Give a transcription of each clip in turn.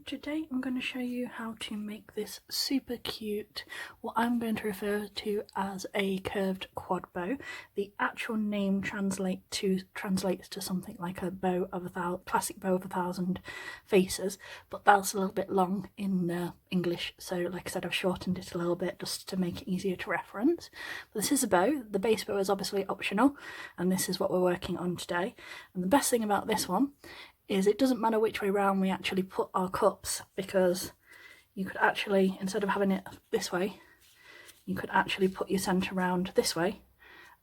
Today I'm going to show you how to make this super cute, what I'm going to refer to as a curved quad bow. The actual name translates to something like a bow of classic bow of 1,000 faces, but that's a little bit long in English, so like I said, I've shortened it a little bit just to make it easier to reference. But this is a bow. The base bow is obviously optional, and this is what we're working on today. And the best thing about this one is it doesn't matter which way round we actually put our cups, because you could actually, instead of having it this way, you could actually put your centre round this way.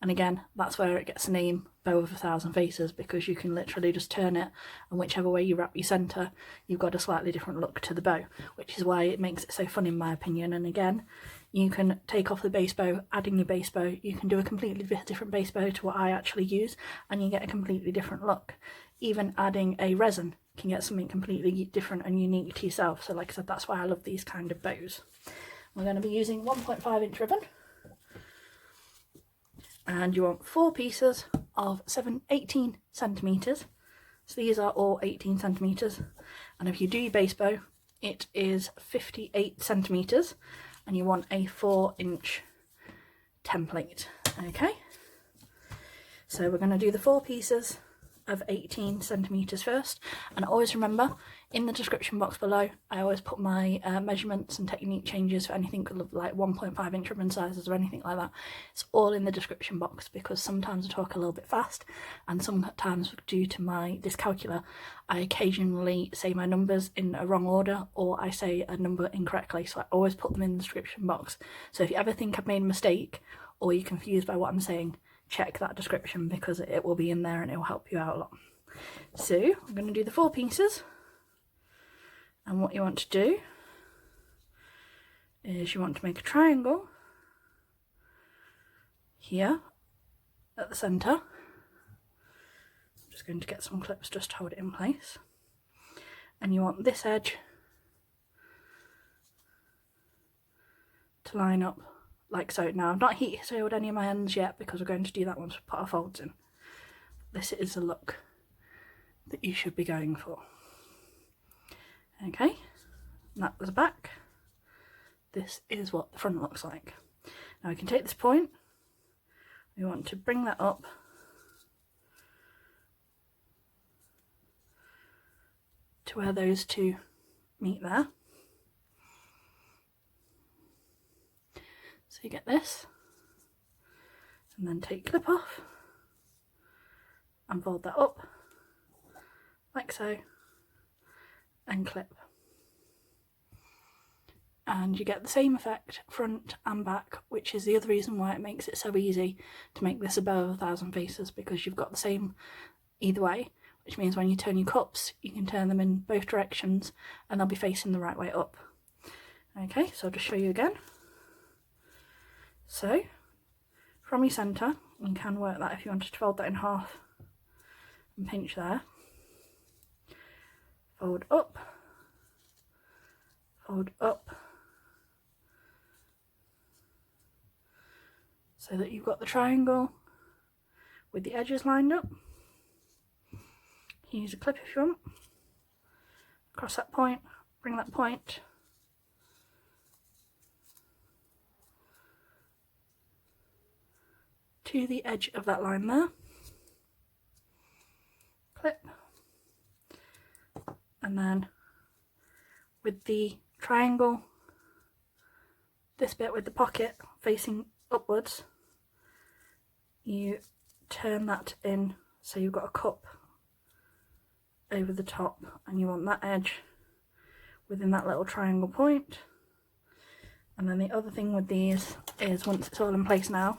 And again, that's where it gets the name bow of 1,000 faces, because you can literally just turn it, and whichever way you wrap your centre, you've got a slightly different look to the bow, which is why it makes it so fun in my opinion. And again, you can take off the base bow, add in your base bow, you can do a completely different base bow to what I actually use, and you get a completely different look. Even adding a resin can get something completely different and unique to yourself. So like I said, that's why I love these kind of bows. We're going to be using 1.5 inch ribbon, and you want 4 pieces of 18 centimetres. So these are all 18 centimetres, and if you do your base bow, it is 58 centimetres, and you want a 4-inch template. Okay, so we're going to do the 4 pieces of 18 centimetres first, and always remember, in the description box below I always put my measurements and technique changes for anything like 1.5 inch ribbon sizes or anything like that. It's all in the description box, because sometimes I talk a little bit fast, and sometimes due to my dyscalculia I occasionally say my numbers in a wrong order, or I say a number incorrectly, so I always put them in the description box. So if you ever think I've made a mistake or you're confused by what I'm saying, check that description, because it will be in there and it will help you out a lot. So I'm going to do the 4 pieces, and what you want to do is you want to make a triangle here at the centre. I'm just going to get some clips just to hold it in place, and you want this edge to line up like so. Now I've not heat sealed any of my ends yet, because we're going to do that once we put our folds in. This is the look that you should be going for. Okay, and that was the back. This is what the front looks like. Now we can take this point, we want to bring that up to where those two meet there. So you get this, and then take clip off and fold that up like so, and clip, and you get the same effect front and back, which is the other reason why it makes it so easy to make this a bow of 1,000 faces, because you've got the same either way, which means when you turn your cups you can turn them in both directions and they'll be facing the right way up. Okay, so I'll just show you again. So from your centre, you can work that if you wanted to fold that in half and pinch there, fold up, so that you've got the triangle with the edges lined up. You can use a clip if you want, across that point, bring that point to the edge of that line there, clip, and then with the triangle, this bit with the pocket facing upwards, you turn that in so you've got a cup over the top, and you want that edge within that little triangle point. And then the other thing with these is, once it's all in place now,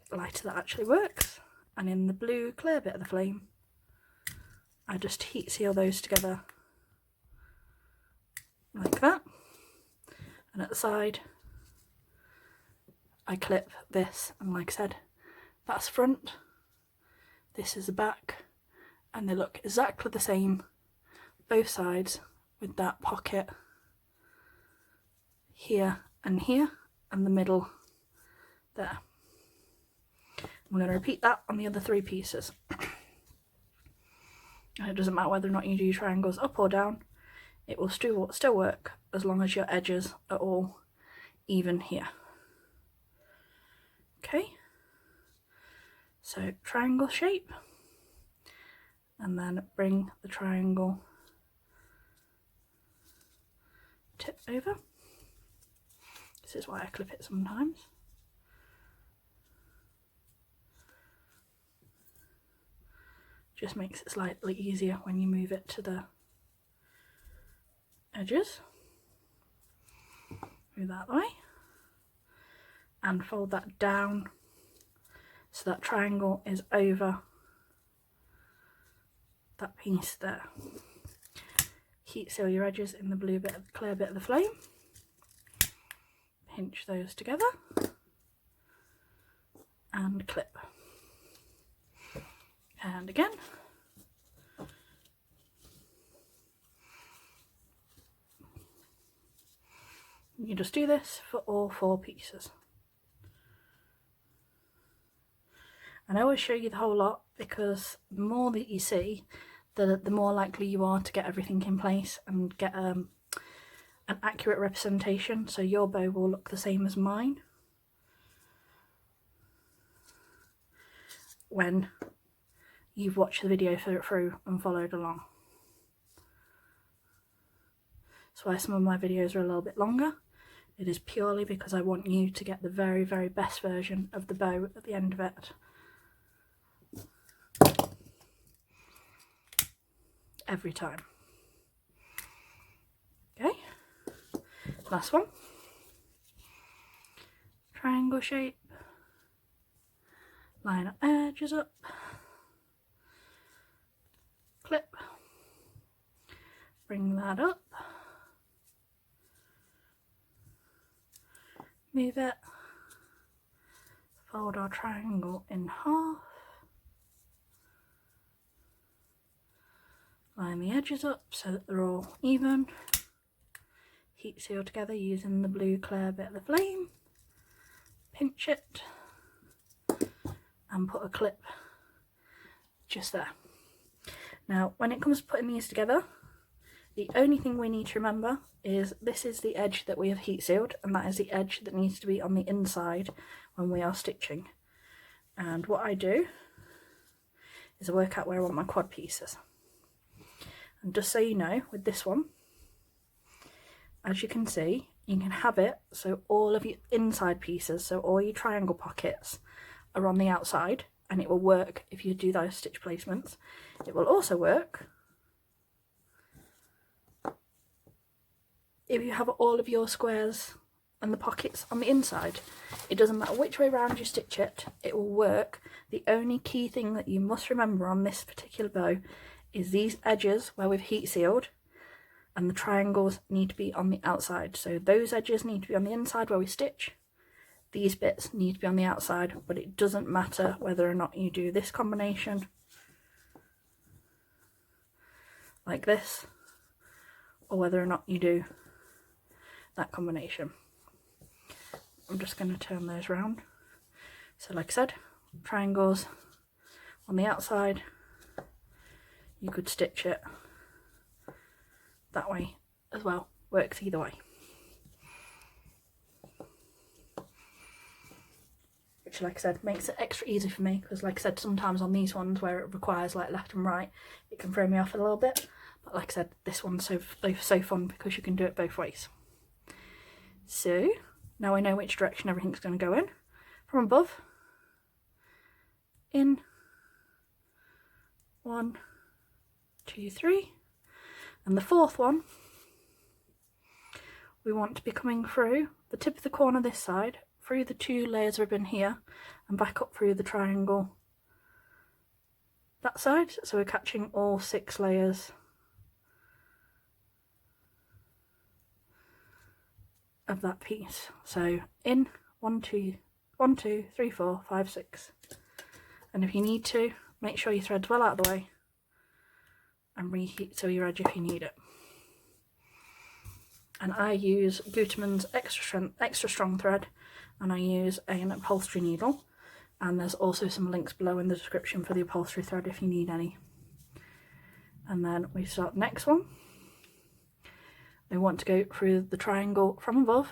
the lighter that actually works, and in the blue clear bit of the flame I just heat seal those together like that, and at the side I clip this, and like I said, that's front, this is the back, and they look exactly the same both sides, with that pocket here, and the middle there. We're going to repeat that on the other 3 pieces. And it doesn't matter whether or not you do triangles up or down, it will still work as long as your edges are all even here. Okay, so triangle shape, and then bring the triangle tip over. This is why I clip it sometimes. Just makes it slightly easier when you move it to the edges. Move that way and fold that down so that triangle is over that piece there. Heat seal your edges in the blue bit, the clear bit of the flame. Pinch those together and clip. And again. You just do this for all 4 pieces. And I always show you the whole lot because the more that you see, the more likely you are to get everything in place and get an accurate representation, so your bow will look the same as mine when you've watched the video through and followed along. That's why some of my videos are a little bit longer. It is purely because I want you to get the very, very best version of the bow at the end of it. Every time. Okay, last one. Triangle shape. Line up edges up. Clip. Bring that up. Move it. Fold our triangle in half. Line the edges up so that they're all even. Heat seal together using the blue clear bit of the flame. Pinch it and put a clip just there. Now when it comes to putting these together, the only thing we need to remember is this is the edge that we have heat sealed, and that is the edge that needs to be on the inside when we are stitching. And what I do is I work out where I want my quad pieces. And just so you know, with this one, as you can see, you can have it so all of your inside pieces, so all your triangle pockets are on the outside, and it will work if you do those stitch placements. It will also work if you have all of your squares and the pockets on the inside. It doesn't matter which way around you stitch it, it will work. The only key thing that you must remember on this particular bow is these edges where we've heat sealed, and the triangles need to be on the outside. So those edges need to be on the inside where we stitch. These bits need to be on the outside, but it doesn't matter whether or not you do this combination like this, or whether or not you do that combination. I'm just going to turn those round. So like I said, triangles on the outside, you could stitch it that way as well, works either way. Which, like I said, makes it extra easy for me, because like I said, sometimes on these ones where it requires like left and right, it can throw me off a little bit. But like I said, this one's so fun because you can do it both ways. So now I know which direction everything's going to go in. From above, in, 1, 2, 3, and the fourth one we want to be coming through the tip of the corner this side, through the 2 layers ribbon here, and back up through the triangle that side, so we're catching all 6 layers of that piece. So in 1, 2, 3, 4, 5, 6, and if you need to, make sure your thread's well out of the way and reheat seal your edge if you need it. And I use Gutermann's extra strong thread, and I use an upholstery needle, and there's also some links below in the description for the upholstery thread if you need any. And then we start the next one. We want to go through the triangle from above,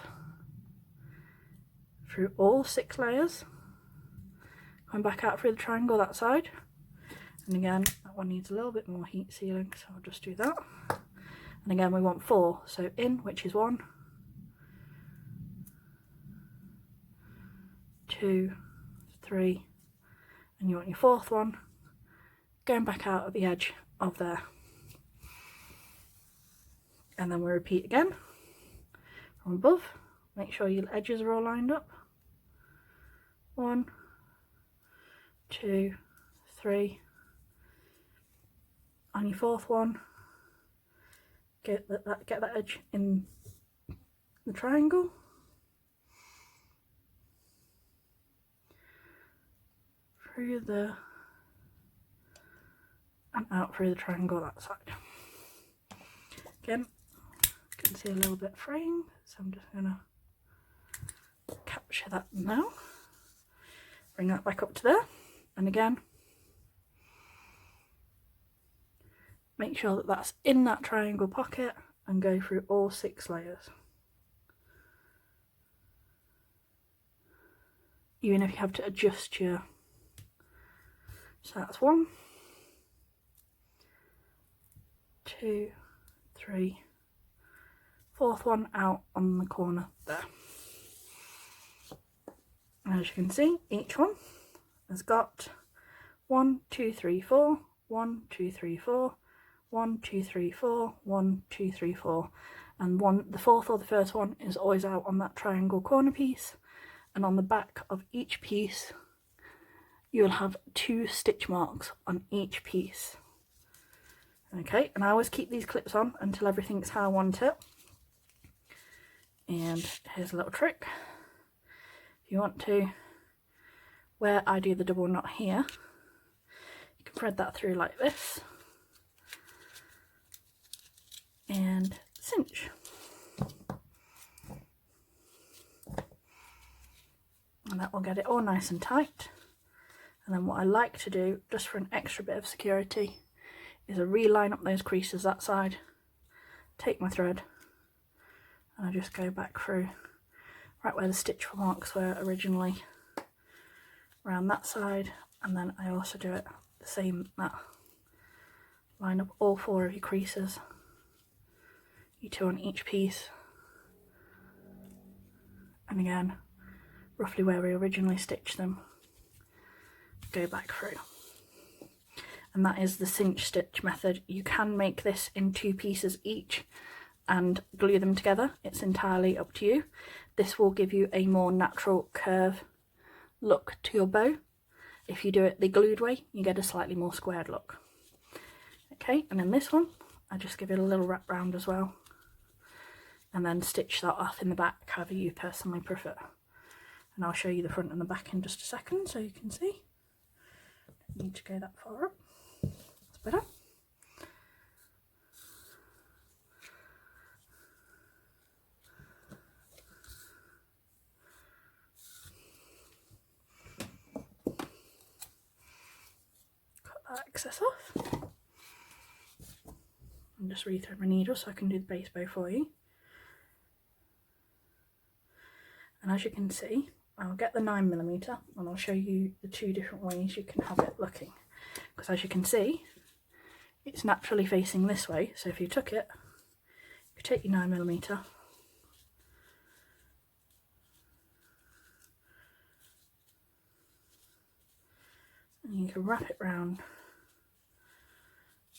through all 6 layers, come back out through the triangle that side, and again that one needs a little bit more heat sealing, so I'll just do that. And again we want 4, so in, which is 1, 2, 3, and you want your 4th one going back out at the edge of there. And then we repeat again from above. Make sure your edges are all lined up. 1, 2, 3. On your 4th one, get that edge in the triangle. Through the and out through the triangle that side. Again, you can see a little bit fraying, so I'm just gonna capture that now. Bring that back up to there, and again, make sure that that's in that triangle pocket and go through all 6 layers. Even if you have to adjust your, so that's 1, 2, 3, 4th one out on the corner there. And as you can see, each one has got 1, 2, 3, 4, 1, 2, 3, 4, 1, 2, 3, 4, 1, 2, 3, 4, and the 4th or the 1st one is always out on that triangle corner piece, and on the back of each piece you'll have 2 stitch marks on each piece. Okay, and I always keep these clips on until everything's how I want it. And here's a little trick. If you want to, where I do the double knot here, you can thread that through like this and cinch. And that will get it all nice and tight. And then what I like to do, just for an extra bit of security, is I reline up those creases that side, take my thread, and I just go back through right where the stitch marks were originally, around that side, and then I also do it the same, that line up all 4 of your creases, you 2 on each piece, and again roughly where we originally stitched them, go back through. And that is the cinch stitch method. You can make this in 2 pieces each and glue them together, it's entirely up to you. This will give you a more natural curve look to your bow. If you do it the glued way, you get a slightly more squared look. Okay, and in this one I just give it a little wrap round as well, and then stitch that off in the back however you personally prefer. And I'll show you the front and the back in just a second so you can see. Don't need to go that far up, that's better. Excess off and just rethread my needle so I can do the base bow for you. And as you can see, I'll get the 9mm and I'll show you the 2 different ways you can have it looking, because as you can see it's naturally facing this way. So if you took it, you take your 9mm and you can wrap it round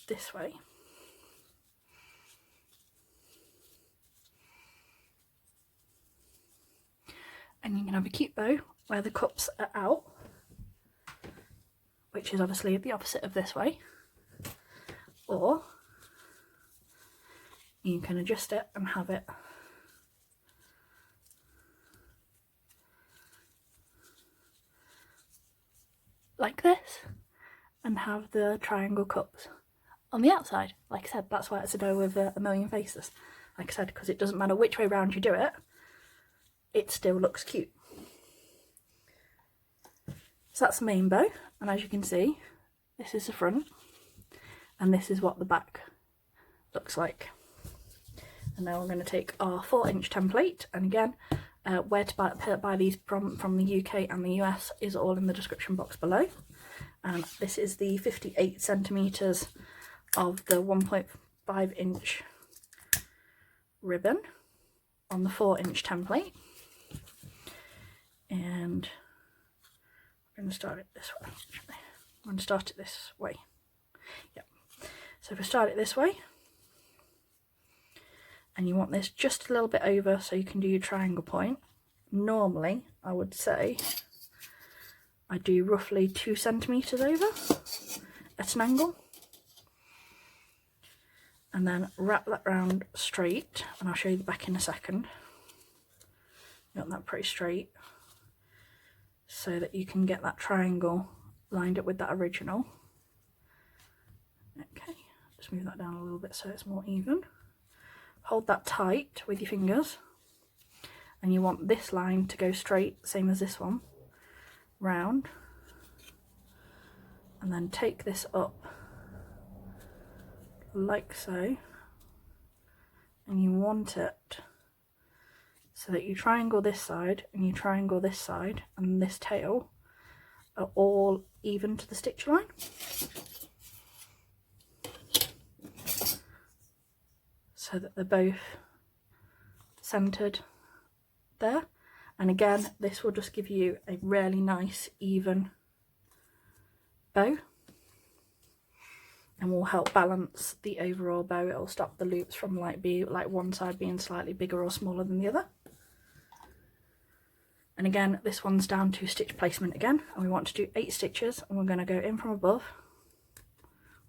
this way, and you can have a cute bow where the cups are out, which is obviously the opposite of this way, or you can adjust it and have it like this and have the triangle cups on the outside. Like I said, that's why it's a bow with a million faces, like I said, because it doesn't matter which way round you do it, it still looks cute. So that's the main bow, and as you can see, this is the front, and this is what the back looks like. And now we're going to take our 4-inch template, and again, where to buy these from the UK and the US is all in the description box below. And this is the 58 centimeters of the 1.5-inch ribbon on the 4-inch template. And I'm going to start it this way. I'm going to start it this way. Yep. So if I start it this way, and you want this just a little bit over so you can do your triangle point, normally I would say I do roughly 2 centimeters over at an angle, and then wrap that round straight, and I'll show you the back in a second. You want that pretty straight so that you can get that triangle lined up with that original. Okay, just move that down a little bit so it's more even. Hold that tight with your fingers, and you want this line to go straight, same as this one, round, and then take this up like so, and you want it so that you triangle this side and you triangle this side, and this tail are all even to the stitch line. So that they're both centered there. And again, this will just give you a really nice even bow, and will help balance the overall bow. It'll stop the loops from like one side being slightly bigger or smaller than the other. And again, this one's down to stitch placement again, and we want to do 8 stitches, and we're going to go in from above,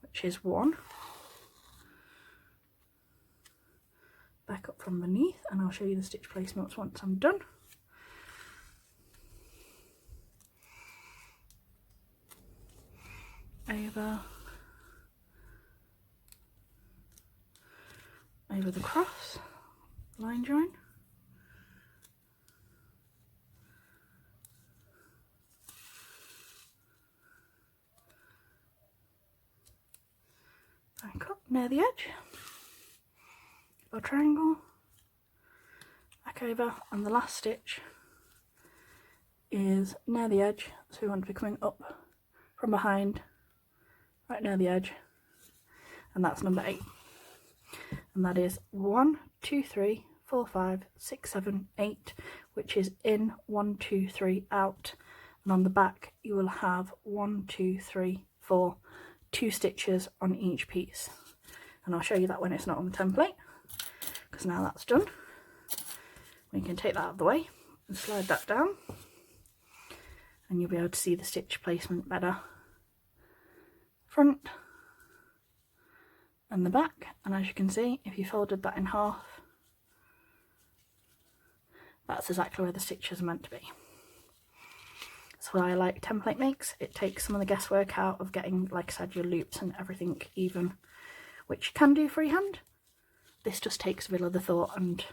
which is 1, back up from beneath, and I'll show you the stitch placements once I'm done. Over the cross, line join, back up near the edge, our triangle, back over, and the last stitch is near the edge, so we want to be coming up from behind, right near the edge, and that's number 8. And that is 1, 2, 3, 4, 5, 6, 7, 8, which is in, 1, 2, 3, out, and on the back you will have 1, 2, 3, 4, 2 stitches on each piece. And I'll show you that when it's not on the template, because now that's done, we can take that out of the way and slide that down, and you'll be able to see the stitch placement better, front and the back. And as you can see, if you folded that in half, that's exactly where the stitches are meant to be. That's what I like template makes. It takes some of the guesswork out of getting, like I said, your loops and everything even, which you can do freehand. This just takes a bit of the thought and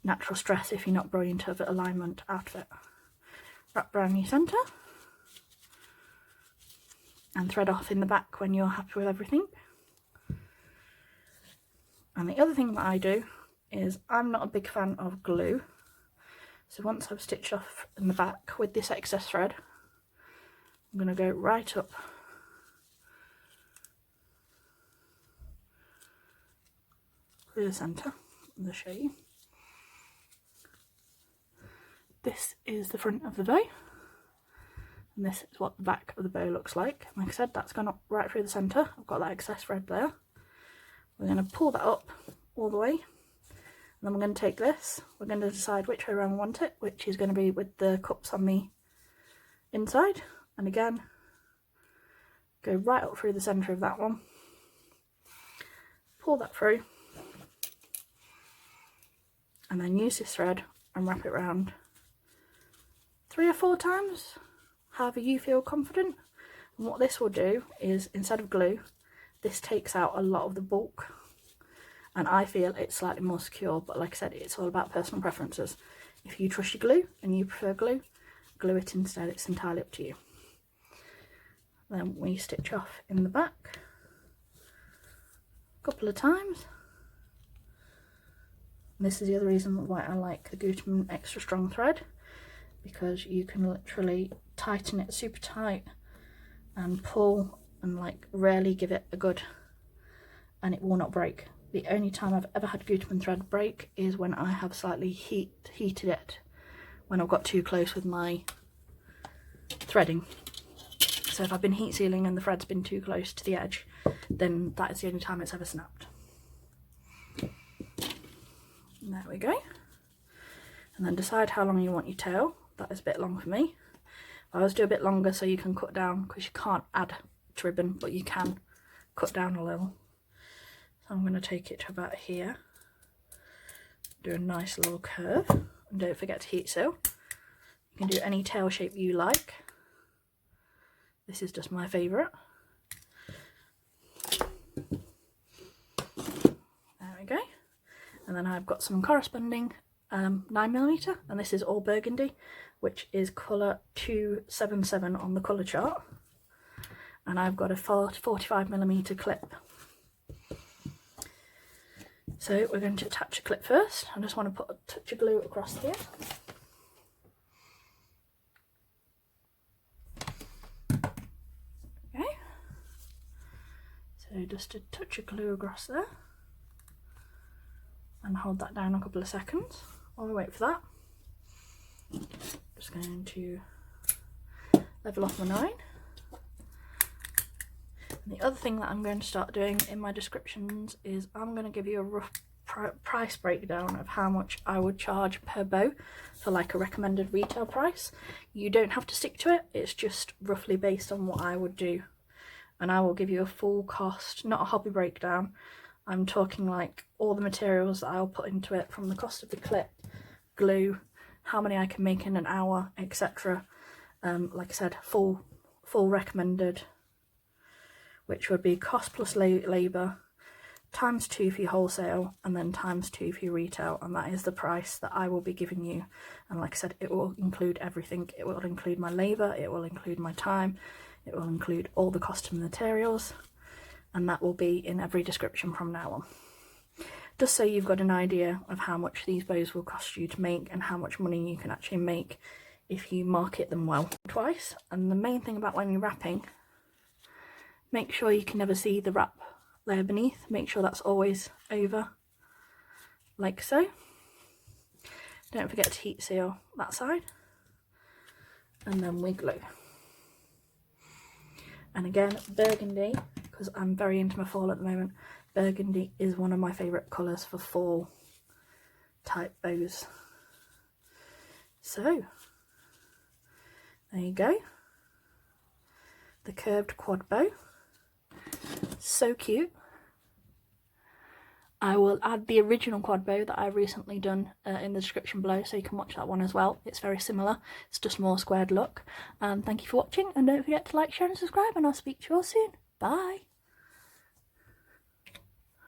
natural stress, if you're not brilliant of alignment, out of it. Wrap around your centre and thread off in the back when you're happy with everything. And the other thing that I do is, I'm not a big fan of glue, so once I've stitched off in the back with this excess thread, I'm going to go right up through the centre. I'll show you. This is the front of the bow, and this is what the back of the bow looks like. Like I said, that's gone up right through the centre. I've got that excess thread there. We're going to pull that up all the way, and then we're going to take this, we're going to decide which way around we want it, which is going to be with the cups on the inside, and again go right up through the centre of that one, pull that through, and then use this thread and wrap it round 3 or 4 times, however you feel confident. And what this will do is, instead of glue, this takes out a lot of the bulk, and I feel it's slightly more secure. But like I said, it's all about personal preferences. If you trust your glue and you prefer glue, glue it instead. It's entirely up to you. Then we stitch off in the back a couple of times. And this is the other reason why I like the Gutermann extra strong thread, because you can literally tighten it super tight and pull and like rarely give it a good, and it will not break. The only time I've ever had Gutermann thread break is when I have slightly heated it, when I've got too close with my threading. So if I've been heat sealing and the thread's been too close to the edge, then that is the only time it's ever snapped. And there we go. And then decide how long you want your tail. That is a bit long for me. I always do a bit longer so you can cut down, because you can't add to ribbon, but you can cut down a little. So I'm going to take it to about here. Do a nice little curve. And don't forget to heat seal. You can do any tail shape you like. This is just my favourite. There we go. And then I've got some corresponding 9mm, and this is all burgundy, which is colour 277 on the colour chart. And I've got a 45mm clip. So we're going to attach a clip first. I just want to put a touch of glue across here. Okay. So just a touch of glue across there. And hold that down a couple of seconds while we wait for that. Just going to level off my 9. And the other thing that I'm going to start doing in my descriptions is I'm going to give you a rough price breakdown of how much I would charge per bow for like a recommended retail price. You don't have to stick to it, it's just roughly based on what I would do. And I will give you a full cost, not a hobby breakdown. I'm talking like all the materials that I'll put into it, from the cost of the clip, glue, how many I can make in an hour, etc. Like I said, full recommended, which would be cost plus labour times 2 for your wholesale, and then times 2 for your retail, and that is the price that I will be giving you. And like I said, it will include everything. It will include my labour, it will include my time, it will include all the cost of materials, and that will be in every description from now on. Just so you've got an idea of how much these bows will cost you to make and how much money you can actually make if you market them well. Twice, and the main thing about when you're wrapping, make sure you can never see the wrap layer beneath. Make sure that's always over, like so. Don't forget to heat seal that side, and then we glue. And again, burgundy, because I'm very into my fall at the moment, burgundy is one of my favourite colours for fall type bows. So there you go, the curved quad bow. So cute. I will add the original quad bow that I've recently done in the description below, so you can watch that one as well. It's very similar, it's just more squared look. And thank you for watching, and don't forget to like, share and subscribe, and I'll speak to you all soon. Bye.